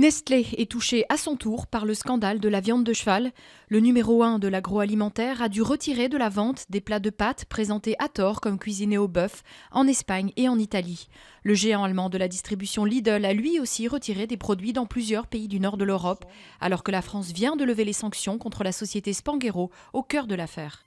Nestlé est touché à son tour par le scandale de la viande de cheval. Le numéro 1 de l'agroalimentaire a dû retirer de la vente des plats de pâtes présentés à tort comme cuisinés au bœuf en Espagne et en Italie. Le géant allemand de la distribution Lidl a lui aussi retiré des produits dans plusieurs pays du nord de l'Europe, alors que la France vient de lever les sanctions contre la société Spanghero au cœur de l'affaire.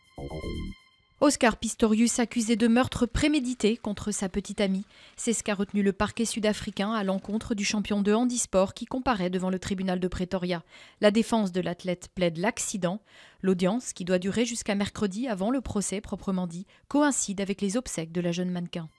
Oscar Pistorius accusé de meurtre prémédité contre sa petite amie. C'est ce qu'a retenu le parquet sud-africain à l'encontre du champion de handisport qui comparaît devant le tribunal de Pretoria. La défense de l'athlète plaide l'accident. L'audience, qui doit durer jusqu'à mercredi avant le procès proprement dit, coïncide avec les obsèques de la jeune mannequin.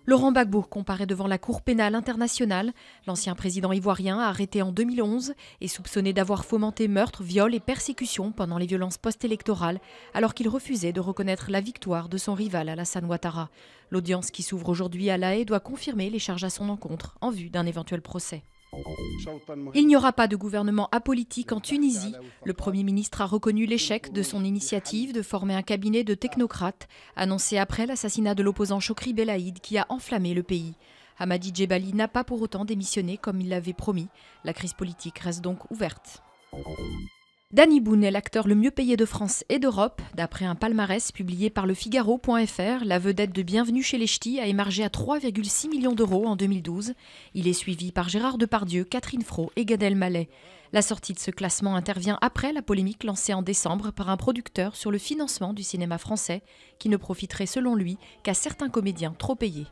Laurent Gbagbo comparaît devant la Cour pénale internationale. L'ancien président ivoirien, arrêté en 2011, est soupçonné d'avoir fomenté meurtre, viol et persécution pendant les violences post-électorales, alors qu'il refusait de reconnaître la victoire de son rival Alassane Ouattara. L'audience qui s'ouvre aujourd'hui à La Haye doit confirmer les charges à son encontre en vue d'un éventuel procès. Il n'y aura pas de gouvernement apolitique en Tunisie. Le Premier ministre a reconnu l'échec de son initiative de former un cabinet de technocrates, annoncé après l'assassinat de l'opposant Chokri Belaïd qui a enflammé le pays. Hamadi Djebali n'a pas pour autant démissionné comme il l'avait promis. La crise politique reste donc ouverte. Danny Boone est l'acteur le mieux payé de France et d'Europe. D'après un palmarès publié par le Figaro.fr, la vedette de Bienvenue chez les Ch'tis a émargé à 3,6 millions d'euros en 2012. Il est suivi par Gérard Depardieu, Catherine Fro et Gad Elmaleh. La sortie de ce classement intervient après la polémique lancée en décembre par un producteur sur le financement du cinéma français, qui ne profiterait selon lui qu'à certains comédiens trop payés.